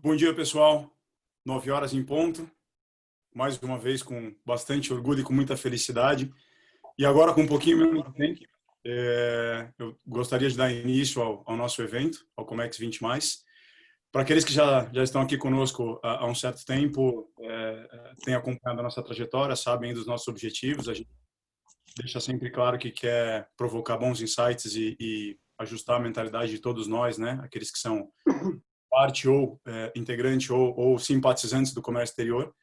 Bom dia, pessoal. 9 horas em ponto. Mais uma vez com bastante orgulho e com muita felicidade. E agora, com um pouquinho menos de tempo, eu gostaria de dar início ao nosso evento, ao Comex 20+. Para aqueles que já estão aqui conosco há um certo tempo, têm acompanhado a nossa trajetória, sabem dos nossos objetivos. A gente deixa sempre claro que quer provocar bons insights e ajustar a mentalidade de todos nós, né? Aqueles que são parte ou integrante ou simpatizantes do comércio exterior.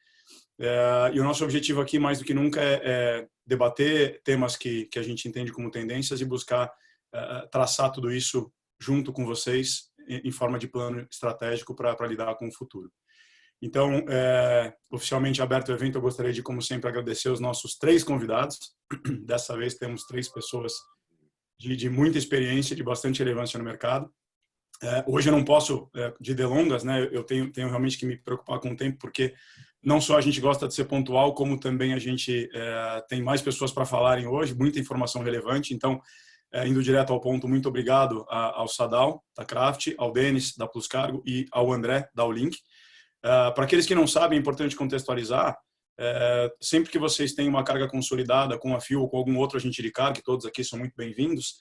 E o nosso objetivo aqui, mais do que nunca, é debater temas que a gente entende como tendências e buscar traçar tudo isso junto com vocês em forma de plano estratégico para lidar com o futuro. Então, oficialmente aberto o evento, eu gostaria de, como sempre, agradecer os nossos 3 convidados. Dessa vez temos 3 pessoas de muita experiência, de bastante relevância no mercado. Hoje eu não posso de delongas, né? Eu tenho realmente que me preocupar com o tempo, porque não só a gente gosta de ser pontual, como também a gente tem mais pessoas para falarem hoje, muita informação relevante. Então, indo direto ao ponto, muito obrigado ao Sadal, da Craft, ao Denis, da Plus Cargo, e ao André, da Olink. Para aqueles que não sabem, é importante contextualizar, sempre que vocês têm uma carga consolidada com a FIO ou com algum outro agente de carga, que todos aqui são muito bem-vindos,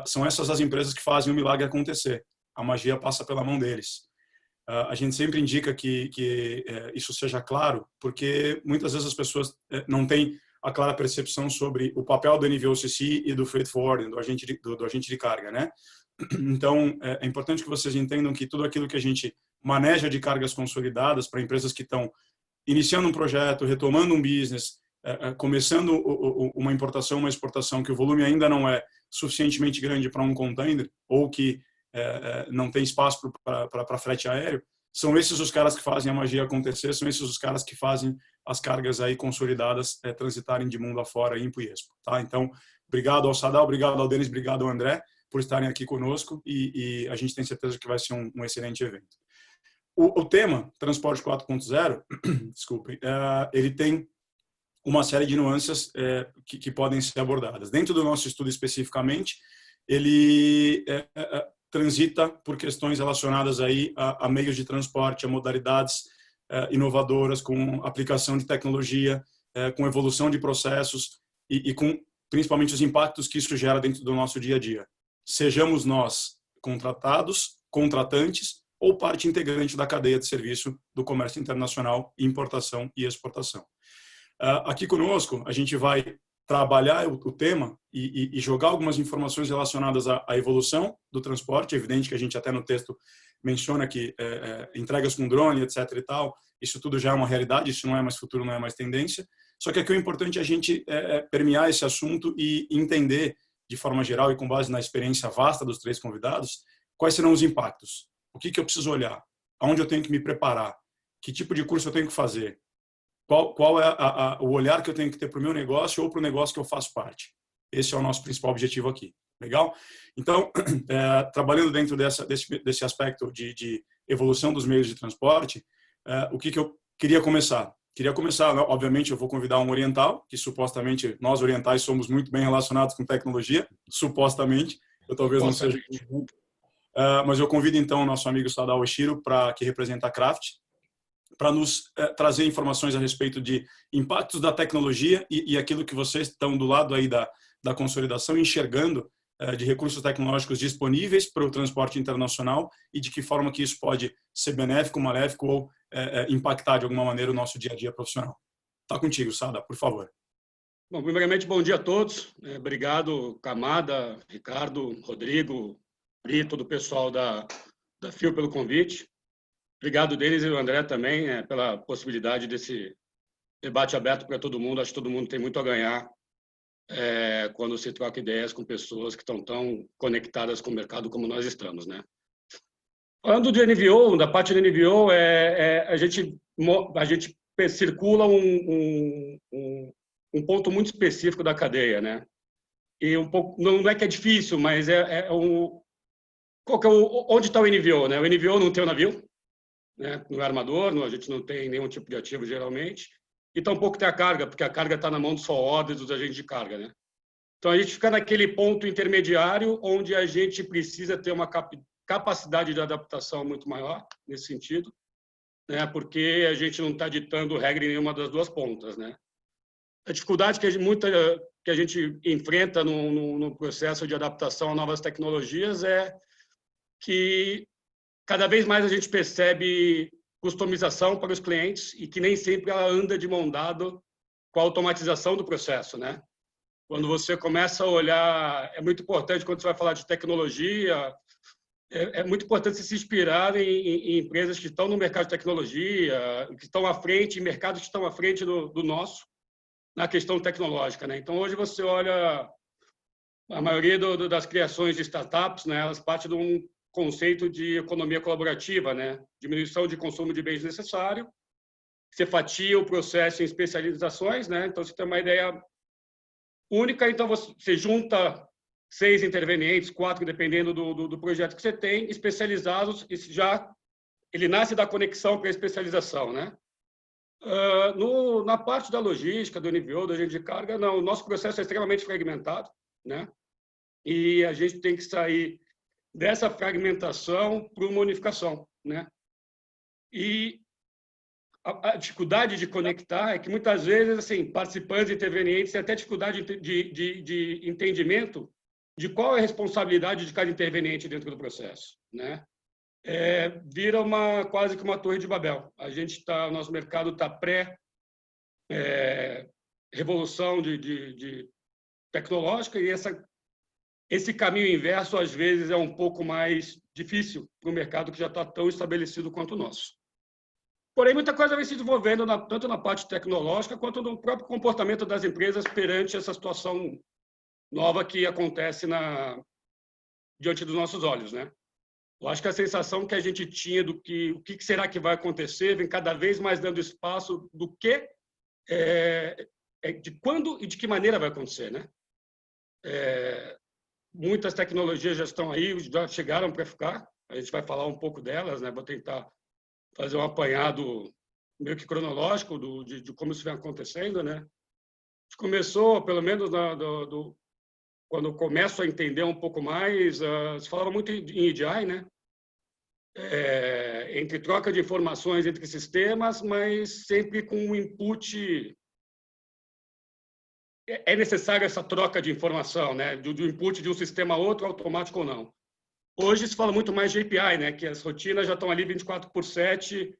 são essas as empresas que fazem o milagre acontecer. A magia passa pela mão deles. A gente sempre indica que isso seja claro, porque muitas vezes as pessoas não têm a clara percepção sobre o papel do NVOCC e do Freight Forwarding, do agente de carga, né? Então, é importante que vocês entendam que tudo aquilo que a gente maneja de cargas consolidadas para empresas que estão iniciando um projeto, retomando um business, começando uma importação, uma exportação, que o volume ainda não é suficientemente grande para um container, ou que não tem espaço para frete aéreo, são esses os caras que fazem a magia acontecer, são esses os caras que fazem as cargas aí consolidadas transitarem de mundo afora, IMPO e EXPO. Tá? Então, obrigado ao Sadal, obrigado ao Denis, obrigado ao André por estarem aqui conosco e a gente tem certeza que vai ser um excelente evento. O tema, Transporte 4.0, desculpem, ele tem uma série de nuances que podem ser abordadas. Dentro do nosso estudo especificamente, ele transita por questões relacionadas aí a meios de transporte, a modalidades inovadoras, com aplicação de tecnologia, com evolução de processos e com principalmente os impactos que isso gera dentro do nosso dia a dia. Sejamos nós contratados, contratantes ou parte integrante da cadeia de serviço do comércio internacional, importação e exportação. Aqui conosco, a gente vai trabalhar o tema e jogar algumas informações relacionadas à evolução do transporte. É evidente que a gente até no texto menciona que entregas com drone, etc. e tal, isso tudo já é uma realidade, isso não é mais futuro, não é mais tendência. Só que aqui o importante é a gente permear esse assunto e entender, de forma geral e com base na experiência vasta dos 3 convidados, quais serão os impactos. O que eu preciso olhar? Aonde eu tenho que me preparar? Que tipo de curso eu tenho que fazer? Qual é o olhar que eu tenho que ter para o meu negócio ou para o negócio que eu faço parte? Esse é o nosso principal objetivo aqui. Legal? Então, trabalhando dentro desse aspecto de evolução dos meios de transporte, o que eu queria começar? Obviamente, eu vou convidar um oriental, que supostamente nós orientais somos muito bem relacionados com tecnologia, supostamente. Eu talvez não seja. Mas eu convido então o nosso amigo Sadao Oshiro, que representa a Craft, para nos trazer informações a respeito de impactos da tecnologia e aquilo que vocês estão do lado aí da consolidação, enxergando de recursos tecnológicos disponíveis para o transporte internacional e de que forma que isso pode ser benéfico, maléfico ou impactar de alguma maneira o nosso dia a dia profissional. Está contigo, Sada, por favor. Bom, primeiramente, bom dia a todos. Obrigado, Camada, Ricardo, Rodrigo, Brito, todo o pessoal da FIO pelo convite. Obrigado, Denis e o André também, pela possibilidade desse debate aberto para todo mundo. Acho que todo mundo tem muito a ganhar quando se troca ideias com pessoas que estão tão conectadas com o mercado como nós estamos, né? Falando do NVO, da parte do NVO, a gente circula um ponto muito específico da cadeia, né? E um pouco, não é que é difícil, mas onde está o NVO, né? O NVO não tem o navio, né? No armador, a gente não tem nenhum tipo de ativo geralmente, e tampouco tem a carga, porque a carga está na mão dos forwarders, dos agentes de carga, né? Então a gente fica naquele ponto intermediário onde a gente precisa ter uma capacidade de adaptação muito maior nesse sentido, né? Porque a gente não está ditando regra em nenhuma das duas pontas, né? A dificuldade que a gente enfrenta no processo de adaptação a novas tecnologias é que cada vez mais a gente percebe customização para os clientes e que nem sempre ela anda de mão dada com a automatização do processo, né? Quando você começa a olhar, é muito importante quando você vai falar de tecnologia, é muito importante se inspirar em empresas que estão no mercado de tecnologia, que estão à frente, em mercados que estão à frente do nosso, na questão tecnológica, né? Então, hoje você olha a maioria das criações de startups, né? Elas partem de um conceito de economia colaborativa, né? Diminuição de consumo de bens necessários, você fatia o processo em especializações, né? Então, você tem uma ideia única, então você junta 6 intervenientes, 4, dependendo do projeto que você tem, especializados, e ele nasce da conexão para a especialização, né? Na parte da logística, do NVO, do agente de carga, não, o nosso processo é extremamente fragmentado, né? E a gente tem que sair dessa fragmentação para uma unificação, né? E a dificuldade de conectar é que, muitas vezes, assim, participantes e intervenientes têm até dificuldade de entendimento de qual é a responsabilidade de cada interveniente dentro do processo, né? Vira quase que uma torre de Babel. O nosso mercado está pré-revolução de tecnológica e esse caminho inverso, às vezes, é um pouco mais difícil para o mercado que já está tão estabelecido quanto o nosso. Porém, muita coisa vem se desenvolvendo, tanto na parte tecnológica quanto no próprio comportamento das empresas perante essa situação nova que acontece diante dos nossos olhos, né? Eu acho que a sensação que a gente tinha o que será que vai acontecer vem cada vez mais dando espaço do que, de quando e de que maneira vai acontecer, né? Muitas tecnologias já estão aí, já chegaram para ficar. A gente vai falar um pouco delas, né? Vou tentar fazer um apanhado meio que cronológico de como isso vem acontecendo, né? A gente começou, pelo menos quando eu começo a entender um pouco mais, se falava muito em EDI, né? Entre troca de informações entre sistemas, mas sempre com um input. É necessária essa troca de informação, né? Do input de um sistema a outro, automático ou não. Hoje se fala muito mais de API, né? Que as rotinas já estão ali 24/7,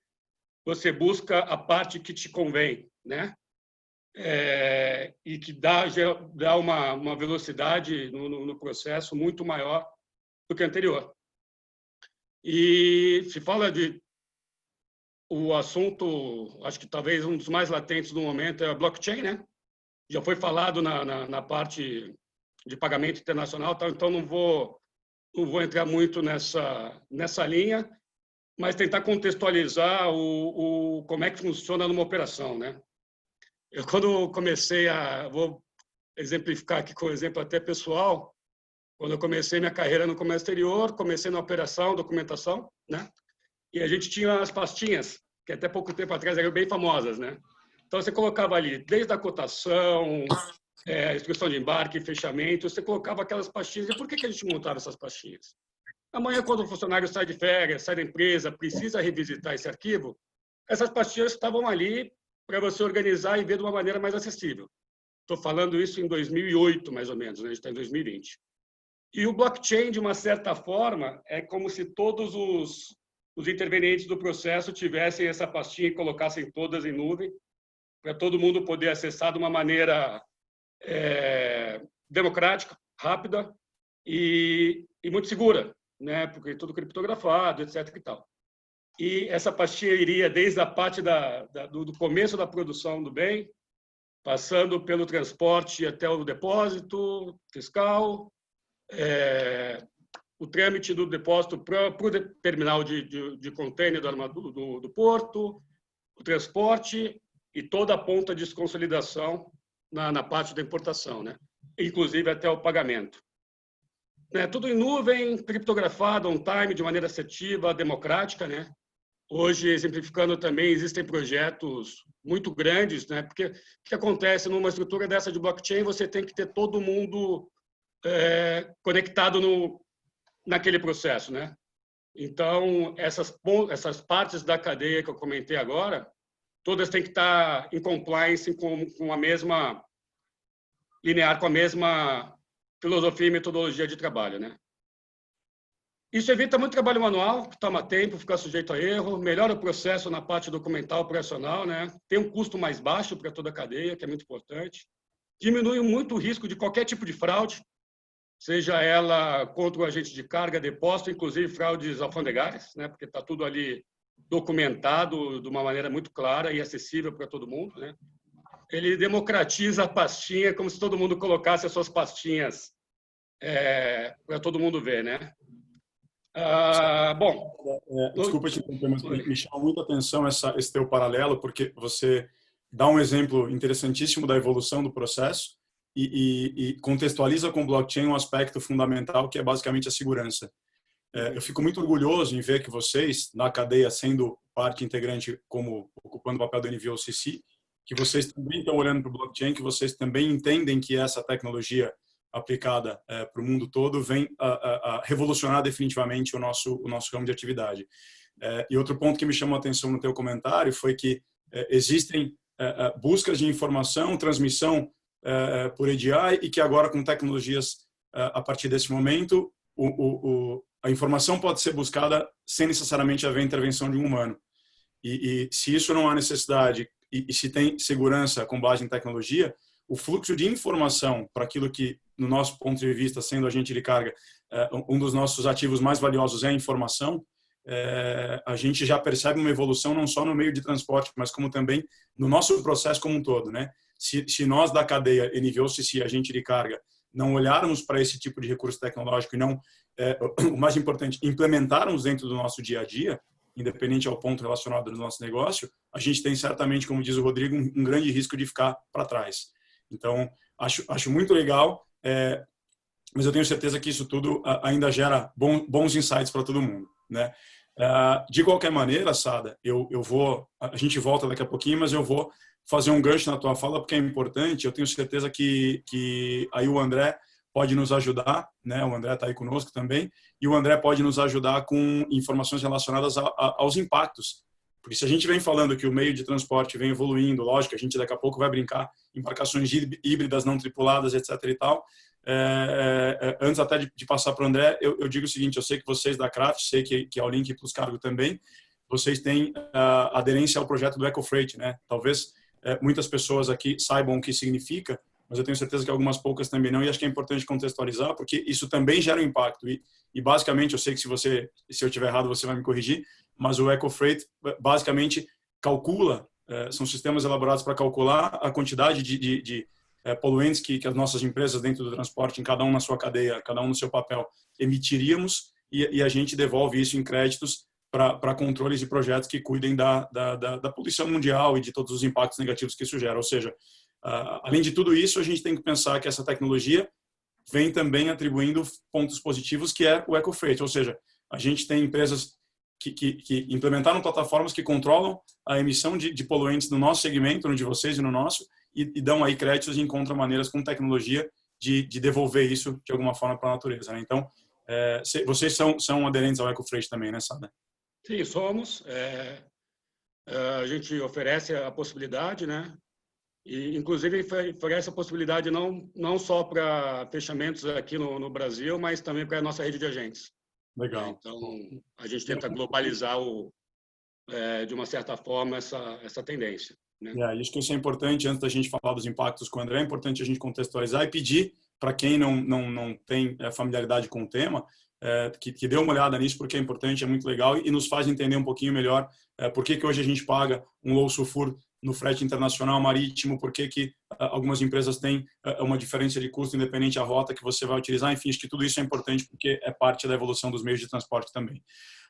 você busca a parte que te convém, né? E que dá uma velocidade no processo muito maior do que a anterior. E se fala o assunto, acho que talvez um dos mais latentes no momento é a blockchain, né? Já foi falado na parte de pagamento internacional, então não vou entrar muito nessa linha, mas tentar contextualizar como é que funciona numa operação, né? Eu, quando comecei vou exemplificar aqui com um exemplo até pessoal, quando eu comecei minha carreira no comércio exterior, comecei na operação, documentação, né? E a gente tinha as pastinhas, que até pouco tempo atrás eram bem famosas, né? Então, você colocava ali, desde a cotação, instrução de embarque, fechamento, você colocava aquelas pastinhas. E por que a gente montava essas pastinhas? Amanhã, quando o funcionário sai de férias, sai da empresa, precisa revisitar esse arquivo, essas pastinhas estavam ali para você organizar e ver de uma maneira mais acessível. Estou falando isso em 2008, mais ou menos, né? A gente está em 2020. E o blockchain, de uma certa forma, é como se todos os intervenientes do processo tivessem essa pastinha e colocassem todas em nuvem, para todo mundo poder acessar de uma maneira democrática, rápida e muito segura, né? Porque é tudo criptografado, etc. E tal. E essa pastinha iria desde a parte do começo da produção do bem, passando pelo transporte até o depósito fiscal, o trâmite do depósito para o terminal de contêiner do porto, o transporte e toda a ponta de consolidação na parte da importação, né? Inclusive até o pagamento. Tudo em nuvem, criptografado, on-time, de maneira assertiva, democrática, né? Hoje, exemplificando também, existem projetos muito grandes, né? Porque o que acontece numa estrutura dessa de blockchain, você tem que ter todo mundo conectado naquele processo, né? Então, essas partes da cadeia que eu comentei agora, todas têm que estar em compliance com a mesma linear, com a mesma filosofia e metodologia de trabalho, né? Isso evita muito trabalho manual, que toma tempo, fica sujeito a erro, melhora o processo na parte documental operacional, né? Tem um custo mais baixo para toda a cadeia, que é muito importante. Diminui muito o risco de qualquer tipo de fraude, seja ela contra o agente de carga, depósito, inclusive fraudes alfandegárias, né? Porque está tudo ali documentado de uma maneira muito clara e acessível para todo mundo, né? Ele democratiza a pastinha, como se todo mundo colocasse as suas pastinhas para todo mundo ver, né? Bom, desculpa te interromper, mas me chama muita atenção esse teu paralelo, porque você dá um exemplo interessantíssimo da evolução do processo e contextualiza com blockchain um aspecto fundamental que é basicamente a segurança. Eu fico muito orgulhoso em ver que vocês, na cadeia, sendo parte integrante, como ocupando o papel do NVOCC, que vocês também estão olhando para o blockchain, que vocês também entendem que essa tecnologia aplicada para o mundo todo vem a revolucionar definitivamente o nosso ramo de atividade. E outro ponto que me chamou a atenção no teu comentário foi que existem buscas de informação, transmissão por EDI e que agora com tecnologias a partir desse momento a informação pode ser buscada sem necessariamente haver intervenção de um humano. E se isso não há necessidade e se tem segurança com base em tecnologia, o fluxo de informação para aquilo que, no nosso ponto de vista, sendo agente de carga, um dos nossos ativos mais valiosos é a informação, a gente já percebe uma evolução não só no meio de transporte, mas como também no nosso processo como um todo, né? Se nós da cadeia NVOCC, agente de carga, não olharmos para esse tipo de recurso tecnológico e não, o mais importante, implementarmos dentro do nosso dia a dia, independente ao ponto relacionado do nosso negócio, a gente tem certamente, como diz o Rodrigo, um grande risco de ficar para trás. Então, acho muito legal, mas eu tenho certeza que isso tudo ainda gera bons insights para todo mundo, né? De qualquer maneira, Sada, a gente volta daqui a pouquinho, mas eu vou fazer um gancho na tua fala porque é importante. Eu tenho certeza que aí o André pode nos ajudar, né? O André está aí conosco também, e o André pode nos ajudar com informações relacionadas aos impactos. Porque se a gente vem falando que o meio de transporte vem evoluindo, lógico, a gente daqui a pouco vai brincar embarcações híbridas não tripuladas, etc. e tal. Antes até de passar para o André, eu digo o seguinte: eu sei que vocês da Craft, sei que ao Link Plus Cargo também, vocês têm aderência ao projeto do EcoFreight, né? Talvez muitas pessoas aqui saibam o que significa, mas eu tenho certeza que algumas poucas também não, e acho que é importante contextualizar, porque isso também gera um impacto. E basicamente, eu sei que se eu estiver errado, você vai me corrigir, mas o EcoFreight basicamente calcula, são sistemas elaborados para calcular a quantidade de poluentes que as nossas empresas dentro do transporte, em cada um na sua cadeia, cada um no seu papel, emitiríamos, e a gente devolve isso em créditos para controles e projetos que cuidem da poluição mundial e de todos os impactos negativos que isso gera. Ou seja, além de tudo isso, a gente tem que pensar que essa tecnologia vem também atribuindo pontos positivos, que é o EcoFreight. Ou seja, a gente tem empresas que implementaram plataformas que controlam a emissão de poluentes no nosso segmento, no de vocês e no nosso, e dão aí créditos e encontram maneiras com tecnologia de devolver isso de alguma forma para a natureza, né? Então, vocês são aderentes ao EcoFreight também, né, Sada? Sim, somos. A gente oferece a possibilidade, né? E, inclusive, oferece a possibilidade não só para fechamentos aqui no Brasil, mas também para a nossa rede de agentes. Legal. Então, a gente tenta globalizar, de uma certa forma, essa tendência, né? Acho que isso é importante, antes da gente falar dos impactos com o André, é importante a gente contextualizar e pedir para quem não tem familiaridade com o tema, que dê uma olhada nisso, porque é importante, é muito legal e nos faz entender um pouquinho melhor por que hoje a gente paga um low sulfur no frete internacional marítimo, por que algumas empresas têm uma diferença de custo independente da rota que você vai utilizar. Enfim, acho que tudo isso é importante porque é parte da evolução dos meios de transporte também.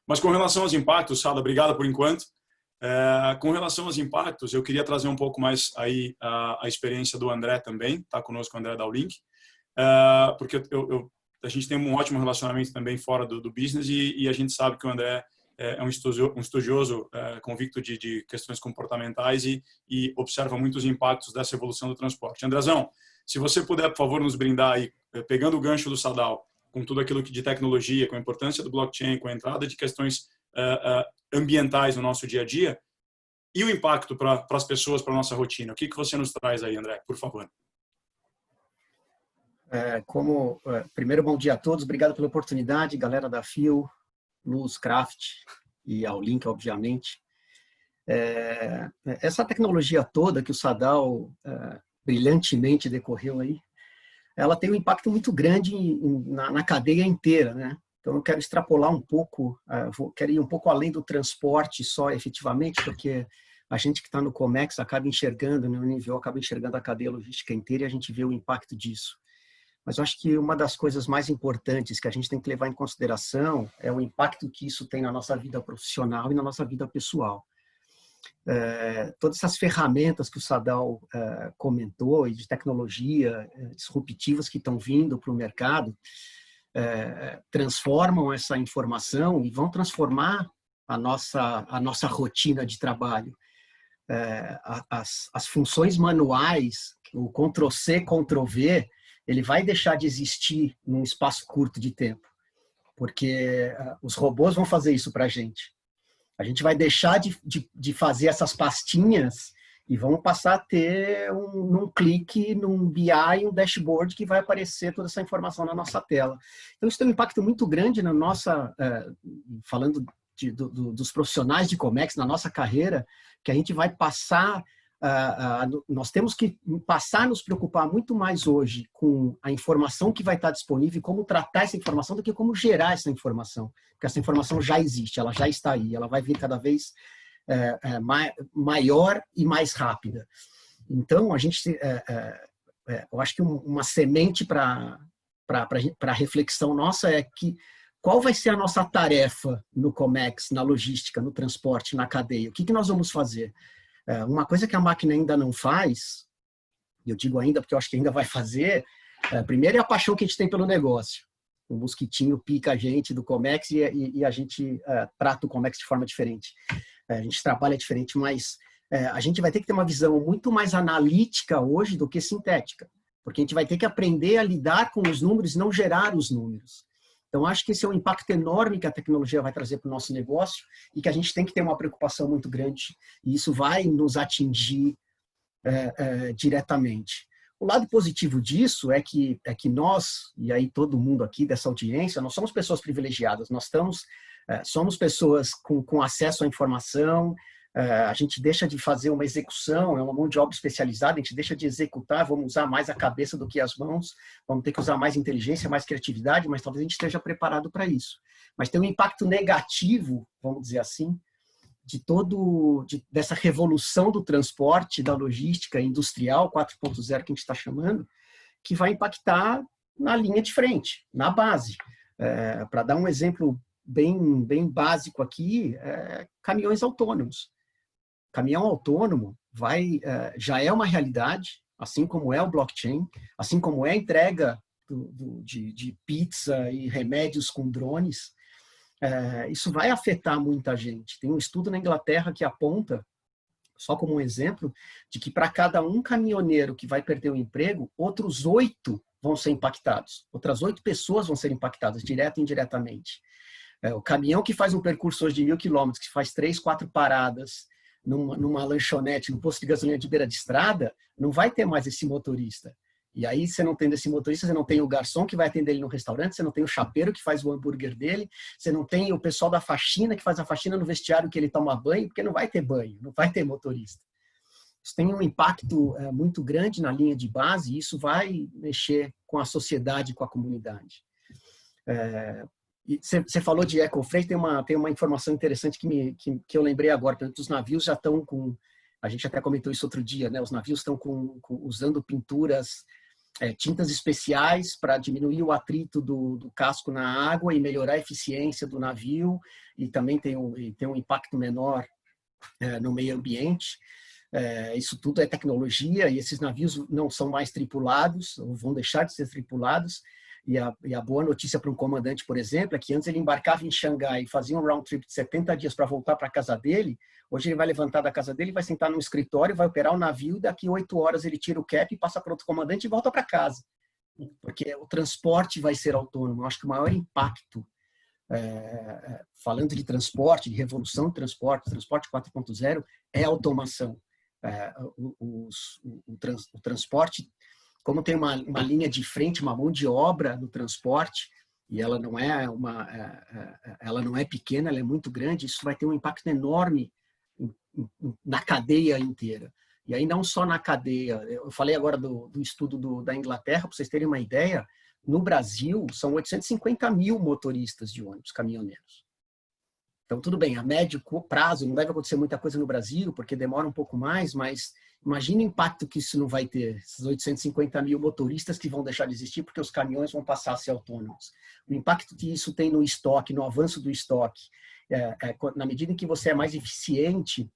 Mas com relação aos impactos, Sada, obrigado por enquanto. Com relação aos impactos, eu queria trazer um pouco mais aí a experiência do André também, está conosco o André da Link, porque a gente tem um ótimo relacionamento também fora do business e a gente sabe que o André é um estudioso convicto de questões comportamentais e observa muitos impactos dessa evolução do transporte. Andrezão, se você puder, por favor, nos brindar aí, pegando o gancho do Sadal, com tudo aquilo que de tecnologia, com a importância do blockchain, com a entrada de questões ambientais no nosso dia a dia, e o impacto para as pessoas, para a nossa rotina. O que você nos traz aí, André, por favor? Primeiro, bom dia a todos. Obrigado pela oportunidade, galera da FIO, Luz, Craft e ao Link, obviamente. Essa tecnologia toda que o Sadal brilhantemente decorreu aí, ela tem um impacto muito grande na cadeia inteira, né? Então, eu quero extrapolar um pouco, quero ir um pouco além do transporte só, efetivamente, porque a gente que está no Comex acaba enxergando, no nível, acaba enxergando a cadeia logística inteira e a gente vê o impacto disso. Mas eu acho que uma das coisas mais importantes que a gente tem que levar em consideração é o impacto que isso tem na nossa vida profissional e na nossa vida pessoal. Todas essas ferramentas que o Sadal comentou e de tecnologia disruptivas que estão vindo para o mercado transformam essa informação e vão transformar a nossa rotina de trabalho. As funções manuais, o Ctrl+C, Ctrl+V, ele vai deixar de existir num espaço curto de tempo, porque os robôs vão fazer isso para a gente. A gente vai deixar de fazer essas pastinhas e vamos passar a ter num clique, num BI, um dashboard que vai aparecer toda essa informação na nossa tela. Então, isso tem um impacto muito grande na nossa, falando dos profissionais de Comex, na nossa carreira, que a gente vai passar, nós temos que passar a nos preocupar muito mais hoje com a informação que vai estar disponível e como tratar essa informação do que como gerar essa informação. Porque essa informação já existe, ela já está aí, ela vai vir cada vez maior e mais rápida. Então, eu acho que uma semente para reflexão nossa é que qual vai ser a nossa tarefa no Comex, na logística, no transporte, na cadeia? O que nós vamos fazer? Uma coisa que a máquina ainda não faz, e eu digo ainda porque eu acho que ainda vai fazer, primeiro é a paixão que a gente tem pelo negócio. O mosquitinho pica a gente do Comex e a gente trata o Comex de forma diferente. A gente trabalha diferente, mas a gente vai ter que ter uma visão muito mais analítica hoje do que sintética, porque a gente vai ter que aprender a lidar com os números e não gerar os números. Então, acho que esse é um impacto enorme que a tecnologia vai trazer para o nosso negócio e que a gente tem que ter uma preocupação muito grande e isso vai nos atingir diretamente. O lado positivo disso é que nós, e aí todo mundo aqui dessa audiência, nós somos pessoas privilegiadas, nós somos pessoas com acesso à informação, a gente deixa de fazer uma execução, é uma mão de obra especializada, a gente deixa de executar, vamos usar mais a cabeça do que as mãos, vamos ter que usar mais inteligência, mais criatividade, mas talvez a gente esteja preparado para isso. Mas tem um impacto negativo, vamos dizer assim, dessa revolução do transporte, da logística industrial 4.0 que a gente está chamando, que vai impactar na linha de frente, na base. Para dar um exemplo bem básico aqui, caminhões autônomos. Caminhão autônomo já é uma realidade, assim como é o blockchain, assim como é a entrega de pizza e remédios com drones. Isso vai afetar muita gente. Tem um estudo na Inglaterra que aponta, só como um exemplo, de que para cada um caminhoneiro que vai perder o emprego, outros 8 vão ser impactados. Outras 8 pessoas vão ser impactadas, direto e indiretamente. O caminhão que faz um percurso hoje de 1.000 quilômetros, que faz 3, 4 paradas numa lanchonete, no posto de gasolina de beira de estrada, não vai ter mais esse motorista. E aí, você não tendo esse motorista, você não tem o garçom que vai atender ele no restaurante, você não tem o chapeiro que faz o hambúrguer dele, você não tem o pessoal da faxina que faz a faxina no vestiário que ele toma banho, porque não vai ter banho, não vai ter motorista. Isso tem um impacto muito grande na linha de base e isso vai mexer com a sociedade, com a comunidade. Você falou de eco-freight, tem uma informação interessante que eu lembrei agora. Por exemplo, os navios já estão com... A gente até comentou isso outro dia, né? Os navios estão usando pinturas, tintas especiais para diminuir o atrito do casco na água e melhorar a eficiência do navio e também tem um impacto menor no meio ambiente. Isso tudo é tecnologia e esses navios não são mais tripulados, ou vão deixar de ser tripulados. E a boa notícia para um comandante, por exemplo, é que antes ele embarcava em Xangai e fazia um round trip de 70 dias para voltar para a casa dele. Hoje ele vai levantar da casa dele, vai sentar num escritório, vai operar o navio, daqui 8 horas ele tira o cap, passa para outro comandante e volta para casa. porque o transporte vai ser autônomo. Eu acho que o maior impacto, falando de transporte, de revolução de transporte 4.0, é a automação. O transporte, como tem uma linha de frente, uma mão de obra no transporte, e ela não é pequena, ela é muito grande, isso vai ter um impacto enorme na cadeia inteira. E aí não só na cadeia, eu falei agora do estudo da Inglaterra, para vocês terem uma ideia, no Brasil são 850 mil motoristas de ônibus, caminhoneiros. Então, tudo bem, a médio prazo não deve acontecer muita coisa no Brasil, porque demora um pouco mais, mas imagina o impacto que isso não vai ter, esses 850 mil motoristas que vão deixar de existir porque os caminhões vão passar a ser autônomos. O impacto que isso tem no estoque, no avanço do estoque, na medida em que você é mais eficiente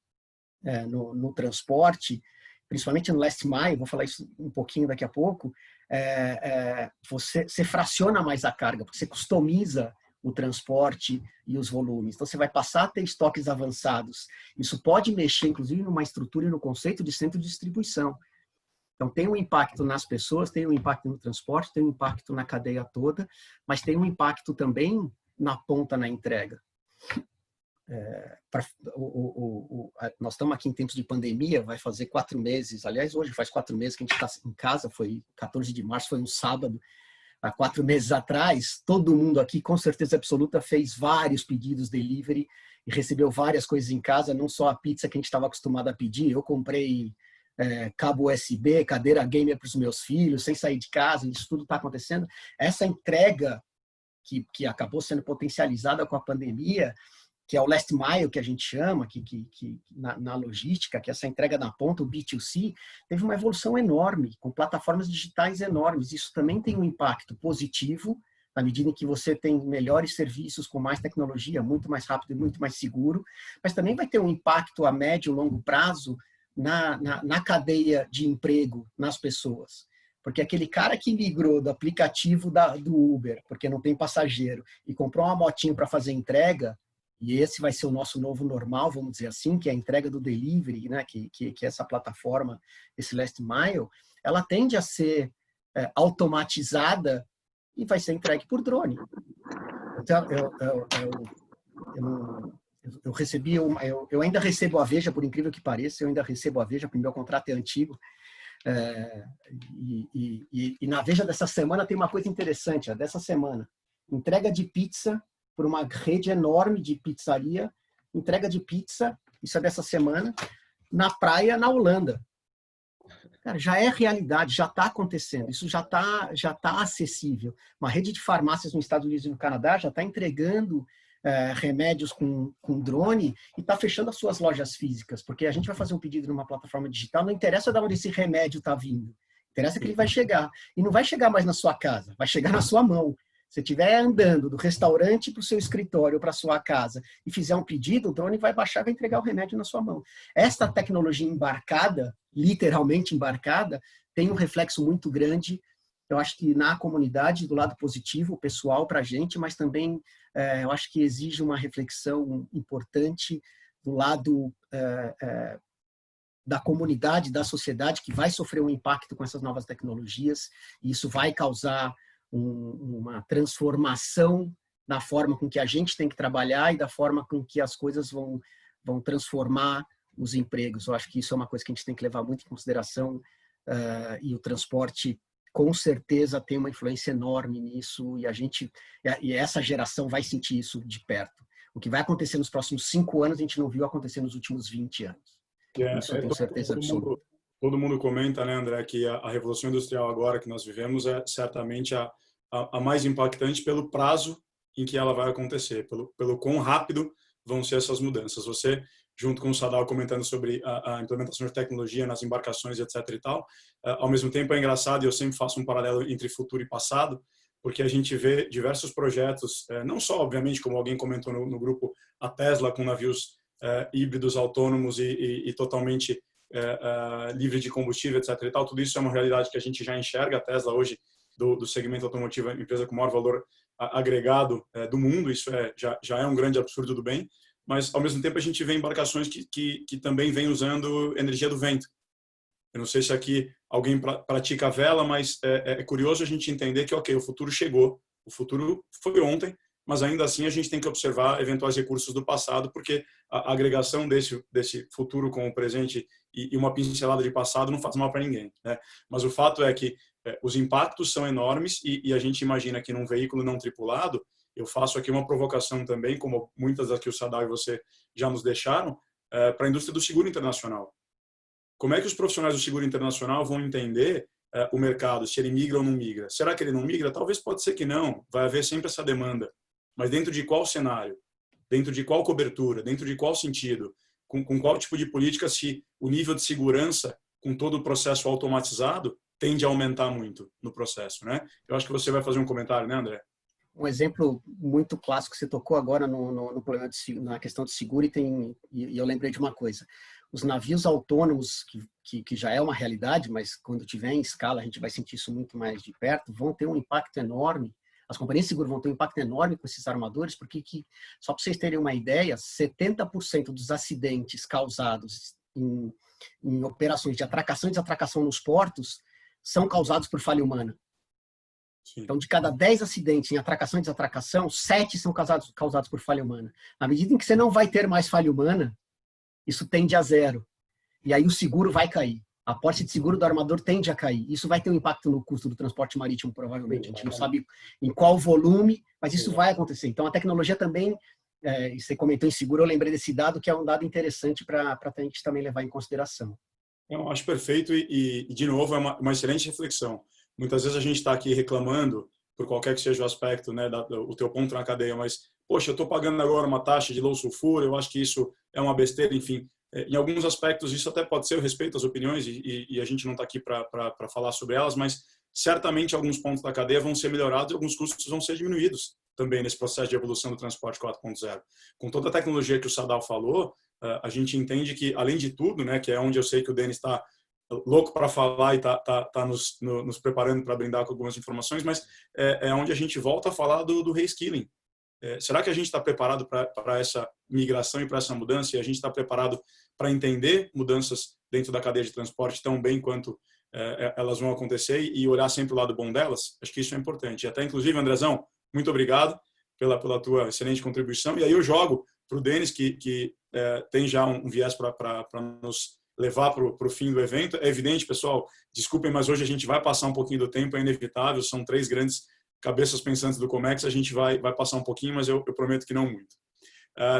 no transporte, principalmente no last mile, vou falar isso um pouquinho daqui a pouco, você fraciona mais a carga, porque você customiza o transporte e os volumes. Então, você vai passar a ter estoques avançados. Isso pode mexer, inclusive, numa estrutura e no conceito de centro de distribuição. Então, tem um impacto nas pessoas, tem um impacto no transporte, tem um impacto na cadeia toda, mas tem um impacto também na ponta, na entrega. Nós estamos aqui em tempos de pandemia, vai fazer 4 meses, aliás, hoje faz 4 meses que a gente está em casa, foi 14 de março, foi um sábado, há 4 meses atrás, todo mundo aqui, com certeza absoluta, fez vários pedidos delivery e recebeu várias coisas em casa, não só a pizza que a gente estava acostumado a pedir. Eu comprei cabo USB, cadeira gamer para os meus filhos, sem sair de casa, isso tudo está acontecendo. Essa entrega que acabou sendo potencializada com a pandemia, que é o last mile, que a gente chama, que na logística, que é essa entrega na ponta, o B2C, teve uma evolução enorme, com plataformas digitais enormes. Isso também tem um impacto positivo, na medida em que você tem melhores serviços, com mais tecnologia, muito mais rápido e muito mais seguro, mas também vai ter um impacto a médio e longo prazo na cadeia de emprego, nas pessoas. Porque aquele cara que migrou do aplicativo do Uber, porque não tem passageiro, e comprou uma motinho para fazer entrega, e esse vai ser o nosso novo normal, vamos dizer assim, que é a entrega do delivery, né? que essa plataforma, esse last mile, ela tende a ser automatizada e vai ser entregue por drone. Então, eu recebi eu ainda recebo a Veja, por incrível que pareça, eu ainda recebo a Veja, porque meu contrato é antigo. E na Veja dessa semana tem uma coisa interessante, dessa semana, entrega de pizza por uma rede enorme de pizzaria, entrega de pizza, isso é dessa semana, na praia, na Holanda. Cara, já é realidade, já está acontecendo, isso já tá acessível. Uma rede de farmácias nos Estados Unidos e no Canadá já está entregando remédios com drone e está fechando as suas lojas físicas, porque a gente vai fazer um pedido numa plataforma digital, não interessa de onde esse remédio está vindo, interessa que ele vai chegar. E não vai chegar mais na sua casa, vai chegar na sua mão. Se estiver andando do restaurante para o seu escritório, para a sua casa, e fizer um pedido, o drone vai baixar e vai entregar o remédio na sua mão. Esta tecnologia embarcada, literalmente embarcada, tem um reflexo muito grande, eu acho que na comunidade, do lado positivo, pessoal, para a gente, mas também eu acho que exige uma reflexão importante do lado da comunidade, da sociedade, que vai sofrer um impacto com essas novas tecnologias, e isso vai causar uma transformação na forma com que a gente tem que trabalhar e da forma com que as coisas vão transformar os empregos. Eu acho que isso é uma coisa que a gente tem que levar muito em consideração, e o transporte com certeza tem uma influência enorme nisso, e essa geração vai sentir isso de perto. O que vai acontecer nos próximos 5 anos, a gente não viu acontecer nos últimos 20 anos. Isso eu tenho certeza absoluta. Todo mundo comenta, né, André, que a Revolução Industrial agora que nós vivemos é certamente a mais impactante pelo prazo em que ela vai acontecer, pelo quão rápido vão ser essas mudanças. Você, junto com o Sadal, comentando sobre a implementação de tecnologia nas embarcações, etc. e tal, ao mesmo tempo é engraçado, e eu sempre faço um paralelo entre futuro e passado, porque a gente vê diversos projetos, não só, obviamente, como alguém comentou no grupo, a Tesla com navios híbridos, autônomos e totalmente livre de combustível, etc. e tal. Tudo isso é uma realidade que a gente já enxerga. A Tesla hoje, do segmento automotivo, é a empresa com maior valor agregado do mundo. Isso já é um grande absurdo do bem. Mas, ao mesmo tempo, a gente vê embarcações que também vêm usando energia do vento. Eu não sei se aqui alguém pratica vela, mas é curioso a gente entender que, ok, o futuro chegou, o futuro foi ontem, mas ainda assim a gente tem que observar eventuais recursos do passado, porque a agregação desse futuro com o presente e uma pincelada de passado não faz mal para ninguém, né? Mas o fato é que os impactos são enormes e a gente imagina que num veículo não tripulado, eu faço aqui uma provocação também, como muitas das que o Sadal e você já nos deixaram, para a indústria do seguro internacional. Como é que os profissionais do seguro internacional vão entender o mercado, se ele migra ou não migra? Será que ele não migra? Talvez pode ser que não, vai haver sempre essa demanda. Mas dentro de qual cenário? Dentro de qual cobertura? Dentro de qual sentido? Com qual tipo de política se o nível de segurança, com todo o processo automatizado, tende a aumentar muito no processo, né? Eu acho que você vai fazer um comentário, né, André? Um exemplo muito clássico que você tocou agora no problema na questão de seguro e eu lembrei de uma coisa. Os navios autônomos, que já é uma realidade, mas quando tiver em escala a gente vai sentir isso muito mais de perto, vão ter um impacto enorme. As companhias de seguro vão ter um impacto enorme com esses armadores, porque, só para vocês terem uma ideia, 70% dos acidentes causados em operações de atracação e desatracação nos portos são causados por falha humana. Sim. Então, de cada 10 acidentes em atracação e desatracação, 7 são causados por falha humana. Na medida em que você não vai ter mais falha humana, isso tende a zero. E aí o seguro vai cair. A apólice de seguro do armador tende a cair. Isso vai ter um impacto no custo do transporte marítimo, provavelmente. A gente não sabe em qual volume, mas isso vai acontecer. Então, a tecnologia também, você comentou em seguro, eu lembrei desse dado, que é um dado interessante para a gente também levar em consideração. Eu acho perfeito e de novo, é uma excelente reflexão. Muitas vezes a gente está aqui reclamando, por qualquer que seja o aspecto, né, o teu ponto na cadeia, mas, poxa, eu estou pagando agora uma taxa de low sulfur, eu acho que isso é uma besteira, enfim. Em alguns aspectos isso até pode ser, eu respeito as opiniões e a gente não está aqui para falar sobre elas, mas certamente alguns pontos da cadeia vão ser melhorados e alguns custos vão ser diminuídos também nesse processo de evolução do transporte 4.0. Com toda a tecnologia que o Sadal falou, a gente entende que, além de tudo, né, que é onde eu sei que o Denis está louco para falar e tá nos preparando para brindar com algumas informações, mas é onde a gente volta a falar do reskilling. Será que a gente está preparado para essa migração e para essa mudança? E a gente está preparado para entender mudanças dentro da cadeia de transporte tão bem quanto elas vão acontecer e olhar sempre o lado bom delas? Acho que isso é importante. E até, inclusive, Andrezão, muito obrigado pela tua excelente contribuição. E aí eu jogo para o Denis, que tem já um viés para nos levar para o fim do evento. É evidente, pessoal, desculpem, mas hoje a gente vai passar um pouquinho do tempo, é inevitável, são 3 grandes cabeças pensantes do Comex, a gente vai passar um pouquinho, mas eu prometo que não muito.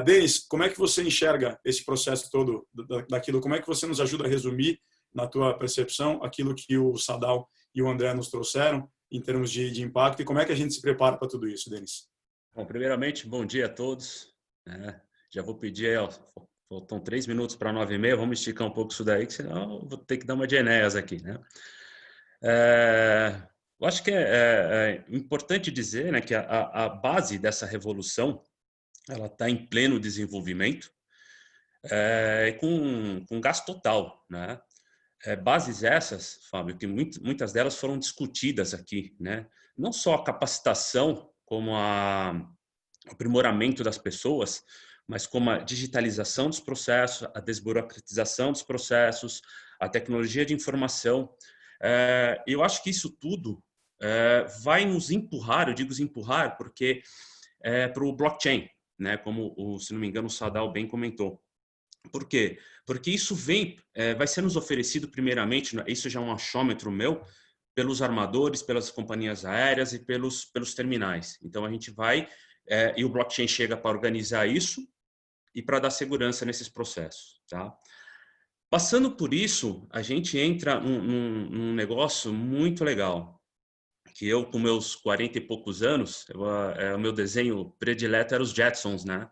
Denis, como é que você enxerga esse processo todo daquilo? Como é que você nos ajuda a resumir, na tua percepção, aquilo que o Sadal e o André nos trouxeram em termos de impacto e como é que a gente se prepara para tudo isso, Denis? Bom, primeiramente, bom dia a todos. Já vou pedir aí, faltam 3 minutos para 9h30, vamos esticar um pouco isso daí, que senão eu vou ter que dar uma de Enéas aqui, né? Eu acho que é importante dizer, né, que a base dessa revolução ela está em pleno desenvolvimento, com gás total, né? Bases essas, Fábio, que muitas delas foram discutidas aqui, né? Não só a capacitação, como o aprimoramento das pessoas, mas como a digitalização dos processos, a desburocratização dos processos, a tecnologia de informação. Eu acho que isso tudo vai nos empurrar, eu digo empurrar, porque para o blockchain, né? Como, se não me engano, o Sadal bem comentou. Por quê? Porque isso vai ser nos oferecido primeiramente, isso já é um achômetro meu, pelos armadores, pelas companhias aéreas e pelos terminais. Então a gente vai, e o blockchain chega para organizar isso e para dar segurança nesses processos, tá? Passando por isso, a gente entra num negócio muito legal, que eu, com meus 40 e poucos anos, o meu desenho predileto era os Jetsons, né?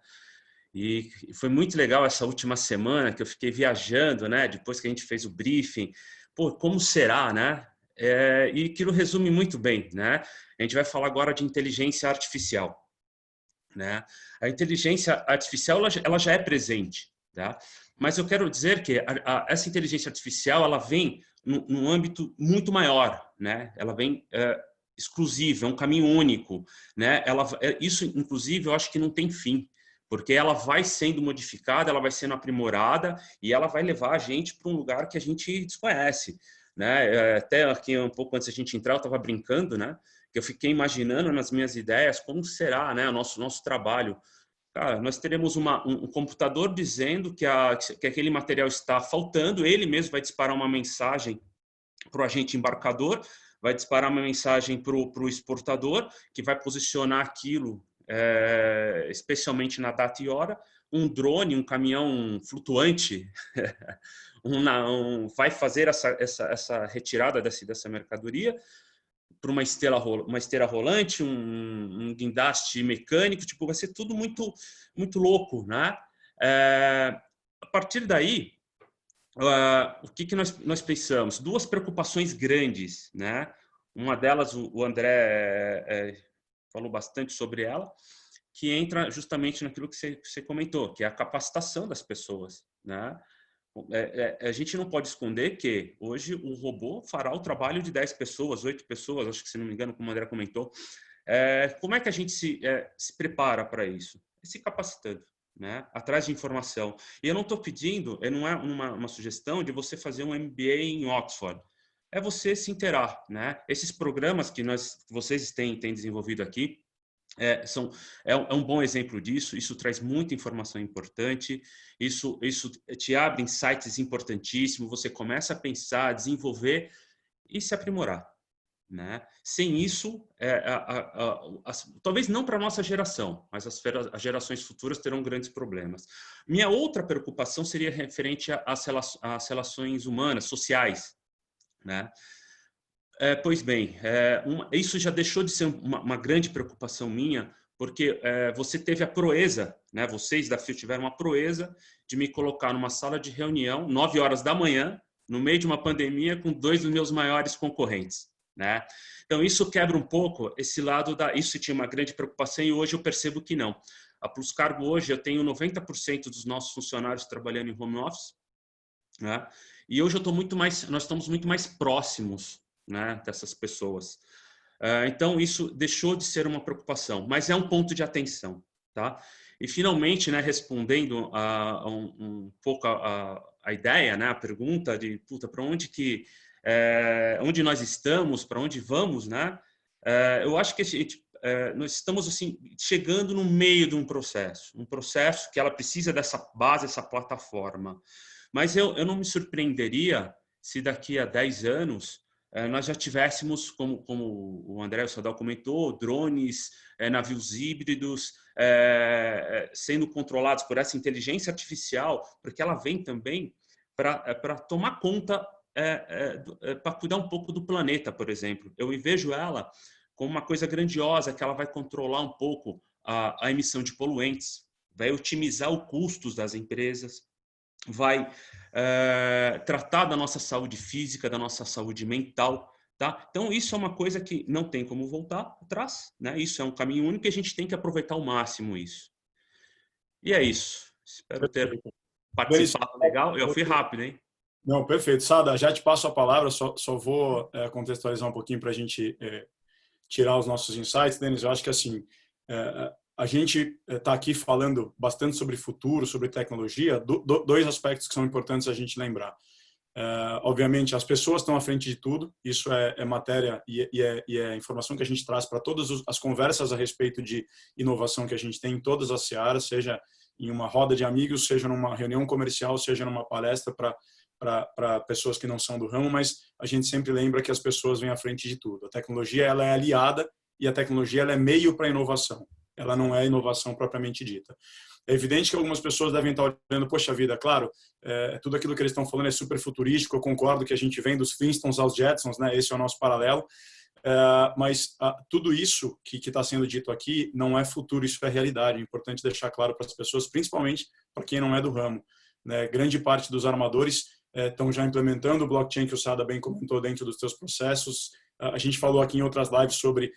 E foi muito legal essa última semana que eu fiquei viajando, né? Depois que a gente fez o briefing, pô, como será, né? E aquilo resume muito bem, né? A gente vai falar agora de inteligência artificial, né? A inteligência artificial ela já é presente, tá? Mas eu quero dizer que essa inteligência artificial ela vem num âmbito muito maior, né? Ela vem exclusiva, é um caminho único, né? Isso, inclusive, eu acho que não tem fim. porque ela vai sendo modificada, ela vai sendo aprimorada e ela vai levar a gente para um lugar que a gente desconhece, né? Até aqui um pouco antes da gente entrar, eu estava brincando, né? Que eu fiquei imaginando nas minhas ideias como será, né, o nosso trabalho. Cara, nós teremos um computador dizendo que aquele material está faltando, ele mesmo vai disparar uma mensagem para o agente embarcador, vai disparar uma mensagem para o exportador, que vai posicionar aquilo, especialmente na data e hora. Um drone, um caminhão flutuante, vai fazer essa retirada dessa mercadoria para uma esteira rolante, um guindaste mecânico, tipo, vai ser tudo muito, muito louco, né? A partir daí, o que nós pensamos? Duas preocupações grandes, né? Uma delas, o André falou bastante sobre ela, que entra justamente naquilo que você comentou, que é a capacitação das pessoas, né? A gente não pode esconder que hoje o robô fará o trabalho de 10 pessoas, 8 pessoas, acho que, se não me engano, como o André comentou. Como é que a gente se prepara para isso? Se capacitando, né? Atrás de informação. E eu não estou pedindo, não é uma sugestão de você fazer um MBA em Oxford. É você se inteirar, né? Esses programas que vocês têm desenvolvido aqui, é um bom exemplo disso. Isso traz muita informação importante, isso te abre insights importantíssimos, você começa a pensar, desenvolver e se aprimorar, né? Sem isso, talvez não para a nossa geração, mas as gerações futuras terão grandes problemas. Minha outra preocupação seria referente às relações humanas, sociais, né? Pois bem, isso já deixou de ser uma grande preocupação minha, porque você teve a proeza, né? Vocês da FIO tiveram uma proeza de me colocar numa sala de reunião, 9 horas da manhã, no meio de uma pandemia, com 2 dos meus maiores concorrentes, né? Então, isso quebra um pouco esse lado isso tinha uma grande preocupação e hoje eu percebo que não. A Plus Cargo hoje, eu tenho 90% dos nossos funcionários trabalhando em home office, né? E hoje nós estamos muito mais próximos, né, dessas pessoas. Então, isso deixou de ser uma preocupação, mas é um ponto de atenção, tá? E, finalmente, né, respondendo um pouco a ideia, né, a pergunta de, para onde nós estamos, para onde vamos, né? Eu acho que nós estamos assim, chegando no meio de um processo que ela precisa dessa base, essa plataforma. Mas eu não me surpreenderia se daqui a 10 anos nós já tivéssemos, como o André o Sadal comentou, drones, navios híbridos, sendo controlados por essa inteligência artificial, porque ela vem também para tomar conta, para cuidar um pouco do planeta, por exemplo. Eu vejo ela como uma coisa grandiosa, que ela vai controlar um pouco a emissão de poluentes, vai otimizar os custos das empresas, vai tratar da nossa saúde física, da nossa saúde mental, tá? Então, isso é uma coisa que não tem como voltar atrás, né? Isso é um caminho único e a gente tem que aproveitar ao máximo isso. E é isso. Espero ter participado legal. Eu fui rápido, hein? Não, perfeito. Sada, já te passo a palavra, só vou contextualizar um pouquinho para a gente tirar os nossos insights, Denis. Eu acho que, assim, a gente está aqui falando bastante sobre futuro, sobre tecnologia, dois aspectos que são importantes a gente lembrar. Obviamente, as pessoas estão à frente de tudo, isso é matéria e é informação que a gente traz para todas as conversas a respeito de inovação que a gente tem em todas as searas, seja em uma roda de amigos, seja numa reunião comercial, seja numa palestra para pessoas que não são do ramo, mas a gente sempre lembra que as pessoas vêm à frente de tudo. A tecnologia ela é aliada e a tecnologia ela é meio para a inovação. Ela não é inovação propriamente dita. É evidente que algumas pessoas devem estar olhando, poxa vida, claro, tudo aquilo que eles estão falando é super futurístico, eu concordo que a gente vem dos Flintstones aos Jetsons, né? Esse é o nosso paralelo, mas tudo isso que está sendo dito aqui não é futuro, isso é realidade. É importante deixar claro para as pessoas, principalmente para quem não é do ramo, né? Grande parte dos armadores estão já implementando o blockchain que o Sada bem comentou dentro dos seus processos. A gente falou aqui em outras lives sobre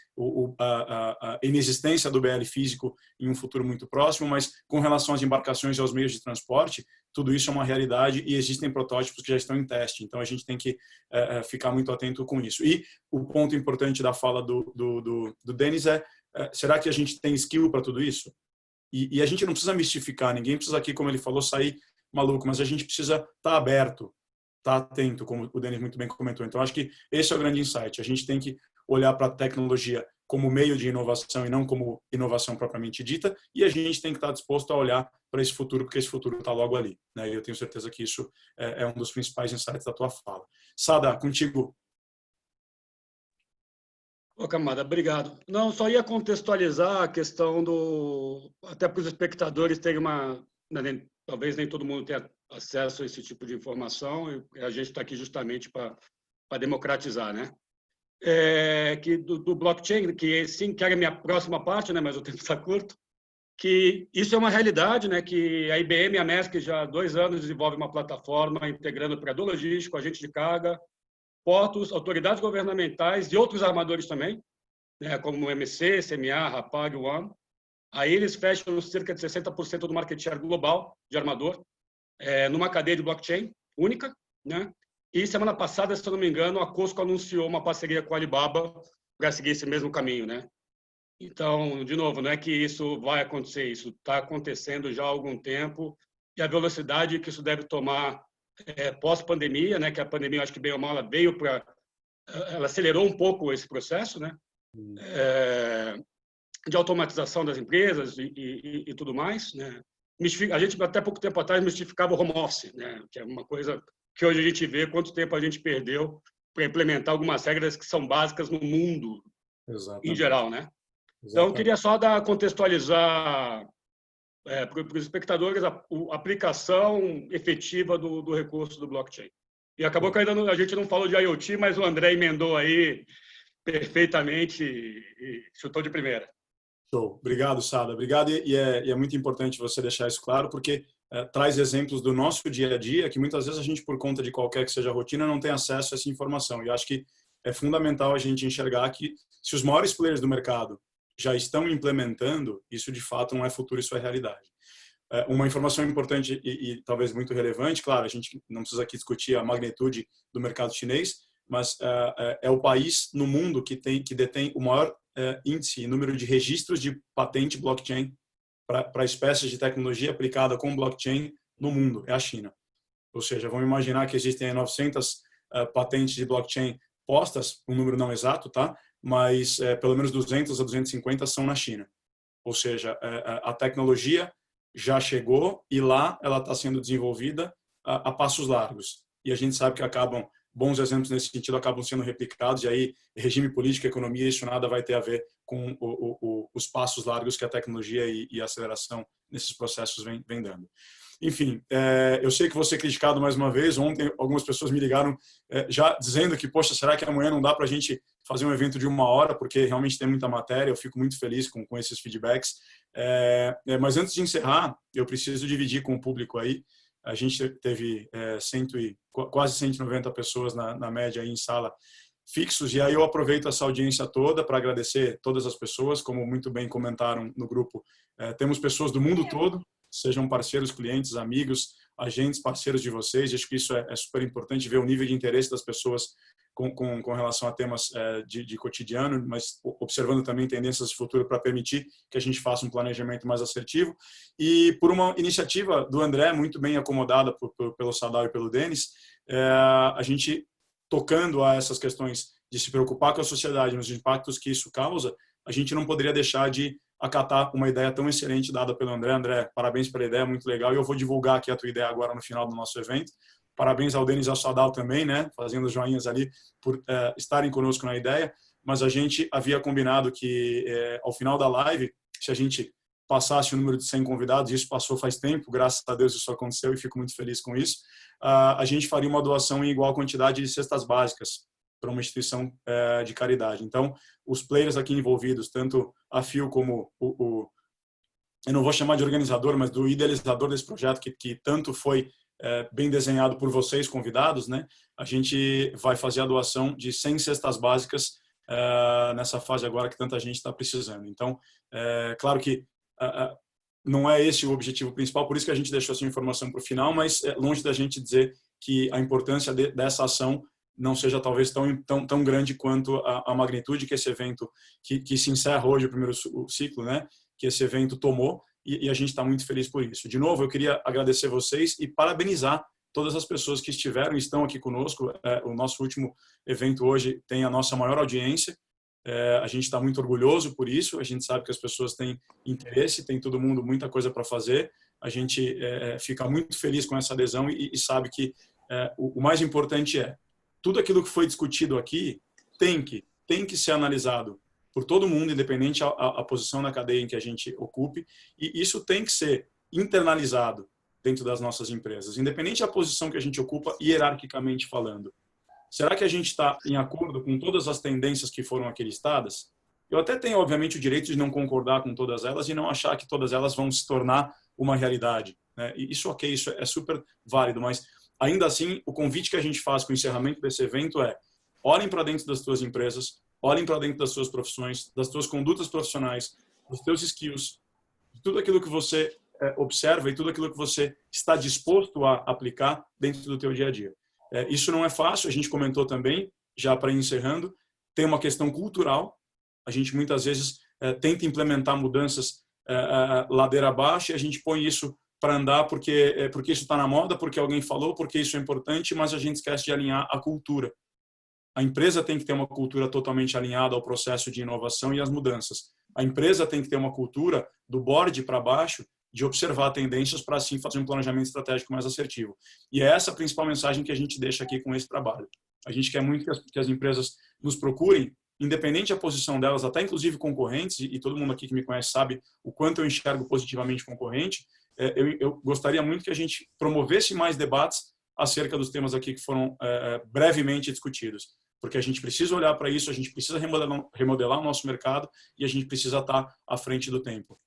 a inexistência do BL físico em um futuro muito próximo, mas com relação às embarcações e aos meios de transporte, tudo isso é uma realidade e existem protótipos que já estão em teste. Então, a gente tem que ficar muito atento com isso. E o ponto importante da fala do Denis será que a gente tem skill para tudo isso? E a gente não precisa mistificar, ninguém precisa aqui, como ele falou, sair maluco, mas a gente precisa estar aberto, estar atento, como o Denis muito bem comentou. Então, acho que esse é o grande insight. A gente tem que olhar para a tecnologia como meio de inovação e não como inovação propriamente dita, e a gente tem que estar disposto a olhar para esse futuro, porque esse futuro está logo ali, né? E eu tenho certeza que isso é um dos principais insights da tua fala. Sada, contigo. Ô, Camada, obrigado. Não, só ia contextualizar a questão até para os espectadores terem talvez nem todo mundo tenha acesso a esse tipo de informação, e a gente está aqui justamente para democratizar, né? Que do blockchain, que sim, que era a minha próxima parte, né, mas o tempo está curto, que isso é uma realidade, né, que a IBM e a Maersk já há 2 anos desenvolvem uma plataforma integrando operador logístico, agente de carga, portos, autoridades governamentais e outros armadores também, né, como o MC, CMA, Hapag, One. Aí eles fecham cerca de 60% do market share global de armador, numa cadeia de blockchain única, né? E semana passada, se eu não me engano, a Costco anunciou uma parceria com a Alibaba para seguir esse mesmo caminho, né? Então, de novo, não é que isso vai acontecer, isso está acontecendo já há algum tempo, e a velocidade que isso deve tomar pós-pandemia, né? Que a pandemia, acho que bem ou mal, ela acelerou um pouco esse processo, né? De automatização das empresas e tudo mais, né? A gente, até pouco tempo atrás, mistificava o home office, né? Que é uma coisa que hoje a gente vê quanto tempo a gente perdeu para implementar algumas regras que são básicas no mundo em geral, né? Então, eu queria só contextualizar para os espectadores a aplicação efetiva do recurso do blockchain. E acabou que a gente não falou de IoT, mas o André emendou aí perfeitamente e chutou de primeira. Show. Obrigado, Sada. Obrigado. E é muito importante você deixar isso claro, porque traz exemplos do nosso dia a dia, que muitas vezes a gente, por conta de qualquer que seja a rotina, não tem acesso a essa informação. E acho que é fundamental a gente enxergar que, se os maiores players do mercado já estão implementando, isso de fato não é futuro, isso é realidade. Uma informação importante e talvez muito relevante, claro, a gente não precisa aqui discutir a magnitude do mercado chinês, mas é o país no mundo que detém o maior índice, número de registros de patente blockchain para espécies de tecnologia aplicada com blockchain no mundo, é a China. Ou seja, vamos imaginar que existem 900 patentes de blockchain postas, um número não exato, tá? Mas pelo menos 200 a 250 são na China. Ou seja, a tecnologia já chegou e lá ela está sendo desenvolvida a passos largos. E a gente sabe que bons exemplos nesse sentido acabam sendo replicados, e aí regime político, economia, isso nada vai ter a ver com os passos largos que a tecnologia e a aceleração nesses processos vem dando. Enfim, eu sei que vou ser criticado mais uma vez. Ontem algumas pessoas me ligaram já dizendo que, poxa, será que amanhã não dá para a gente fazer um evento de 1 hora, porque realmente tem muita matéria. Eu fico muito feliz com esses feedbacks. Mas antes de encerrar, eu preciso dividir com o público aí. A gente teve quase 190 pessoas na média aí em sala fixos, e aí eu aproveito essa audiência toda para agradecer todas as pessoas, como muito bem comentaram no grupo. Temos pessoas do mundo todo, sejam parceiros, clientes, amigos, agentes, parceiros de vocês. Acho que isso é super importante, ver o nível de interesse das pessoas com relação a temas de cotidiano, mas observando também tendências de futuro para permitir que a gente faça um planejamento mais assertivo. E por uma iniciativa do André, muito bem acomodada pelo Sadal e pelo Denis, a gente tocando a essas questões de se preocupar com a sociedade, nos impactos que isso causa, a gente não poderia deixar de acatar uma ideia tão excelente dada pelo André. André, parabéns pela ideia, muito legal. E eu vou divulgar aqui a tua ideia agora no final do nosso evento. Parabéns ao Denis e ao Sadal também, né, fazendo os joinhas ali por estarem conosco na ideia. Mas a gente havia combinado que ao final da live, se a gente passasse o número de 100 convidados, isso passou faz tempo, graças a Deus isso aconteceu e fico muito feliz com isso, a gente faria uma doação em igual quantidade de cestas básicas para uma instituição de caridade. Então, os players aqui envolvidos, tanto a FIO como eu não vou chamar de organizador, mas do idealizador desse projeto, que tanto foi bem desenhado por vocês, convidados, né? A gente vai fazer a doação de 100 cestas básicas nessa fase agora que tanta gente está precisando. Então, claro que não é esse o objetivo principal, por isso que a gente deixou essa informação para o final, mas longe da gente dizer que a importância dessa ação não seja talvez tão grande quanto a magnitude que esse evento, que se encerra hoje o primeiro ciclo, né, que esse evento tomou, e a gente está muito feliz por isso. De novo, eu queria agradecer vocês e parabenizar todas as pessoas que estiveram e estão aqui conosco. O nosso último evento hoje tem a nossa maior audiência. A gente está muito orgulhoso por isso. A gente sabe que as pessoas têm interesse, tem todo mundo muita coisa para fazer. A gente fica muito feliz com essa adesão e sabe que o mais importante é tudo aquilo que foi discutido aqui tem que ser analisado por todo mundo, independente a posição na cadeia em que a gente ocupe, e isso tem que ser internalizado dentro das nossas empresas, independente da posição que a gente ocupa, hierarquicamente falando. Será que a gente está em acordo com todas as tendências que foram aqui listadas? Eu até tenho, obviamente, o direito de não concordar com todas elas e não achar que todas elas vão se tornar uma realidade, né? E isso, ok, isso é super válido, mas ainda assim, o convite que a gente faz com o encerramento desse evento é: olhem para dentro das suas empresas, olhem para dentro das suas profissões, das suas condutas profissionais, dos seus skills, de tudo aquilo que você observa e tudo aquilo que você está disposto a aplicar dentro do teu dia a dia. Isso não é fácil, a gente comentou também, já para ir encerrando, tem uma questão cultural. A gente muitas vezes tenta implementar mudanças ladeira abaixo e a gente põe isso para andar porque isso está na moda, porque alguém falou, porque isso é importante, mas a gente esquece de alinhar a cultura. A empresa tem que ter uma cultura totalmente alinhada ao processo de inovação e às mudanças. A empresa tem que ter uma cultura do board para baixo de observar tendências para, assim, fazer um planejamento estratégico mais assertivo. E é essa a principal mensagem que a gente deixa aqui com esse trabalho. A gente quer muito que as empresas nos procurem, independente da posição delas, até inclusive concorrentes, e todo mundo aqui que me conhece sabe o quanto eu enxergo positivamente concorrente. Eu gostaria muito que a gente promovesse mais debates acerca dos temas aqui que foram brevemente discutidos, porque a gente precisa olhar para isso, a gente precisa remodelar o nosso mercado e a gente precisa estar à frente do tempo.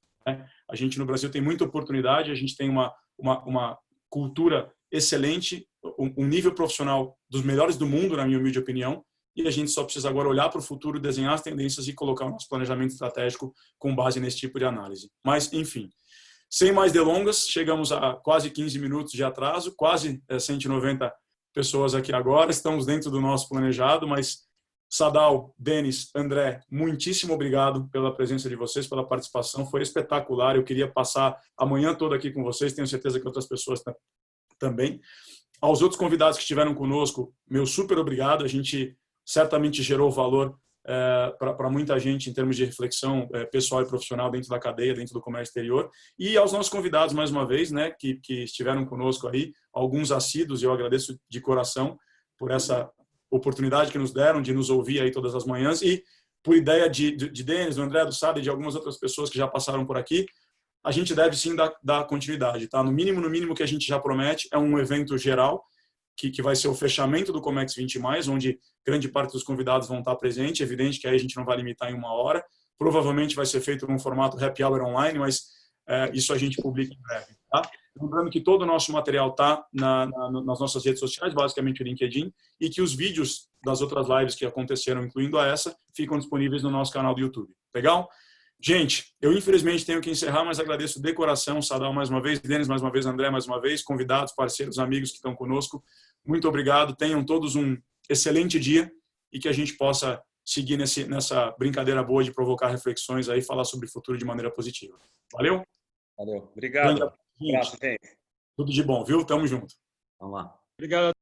A gente no Brasil tem muita oportunidade, a gente tem uma cultura excelente, um nível profissional dos melhores do mundo, na minha humilde opinião, e a gente só precisa agora olhar para o futuro, desenhar as tendências e colocar o nosso planejamento estratégico com base nesse tipo de análise. Mas, enfim, sem mais delongas, chegamos a quase 15 minutos de atraso, quase 190 pessoas aqui agora, estamos dentro do nosso planejado, mas Sadal, Denis, André, muitíssimo obrigado pela presença de vocês, pela participação, foi espetacular, eu queria passar a manhã toda aqui com vocês, tenho certeza que outras pessoas também. Aos outros convidados que estiveram conosco, meu super obrigado, a gente certamente gerou valor para muita gente em termos de reflexão pessoal e profissional dentro da cadeia, dentro do comércio exterior, e aos nossos convidados, mais uma vez, né, que estiveram conosco aí, alguns assíduos, e eu agradeço de coração por essa oportunidade que nos deram de nos ouvir aí todas as manhãs, e por ideia de Denis, do André, do Sada e de algumas outras pessoas que já passaram por aqui, a gente deve sim dar continuidade, tá? No mínimo que a gente já promete é um evento geral, que vai ser o fechamento do Comex 20+, onde grande parte dos convidados vão estar presentes. É evidente que aí a gente não vai limitar em 1 hora. Provavelmente vai ser feito num formato happy hour online, mas isso a gente publica em breve. Tá? Lembrando que todo o nosso material está nas nossas redes sociais, basicamente o LinkedIn, e que os vídeos das outras lives que aconteceram, incluindo essa, ficam disponíveis no nosso canal do YouTube. Legal? Gente, eu infelizmente tenho que encerrar, mas agradeço de coração, Sadal mais uma vez, Denis mais uma vez, André mais uma vez, convidados, parceiros, amigos que estão conosco. Muito obrigado, tenham todos um excelente dia e que a gente possa seguir nessa brincadeira boa de provocar reflexões aí, falar sobre o futuro de maneira positiva. Valeu? Valeu. Obrigado. Tudo de bom, viu? Tamo junto. Vamos lá. Obrigado.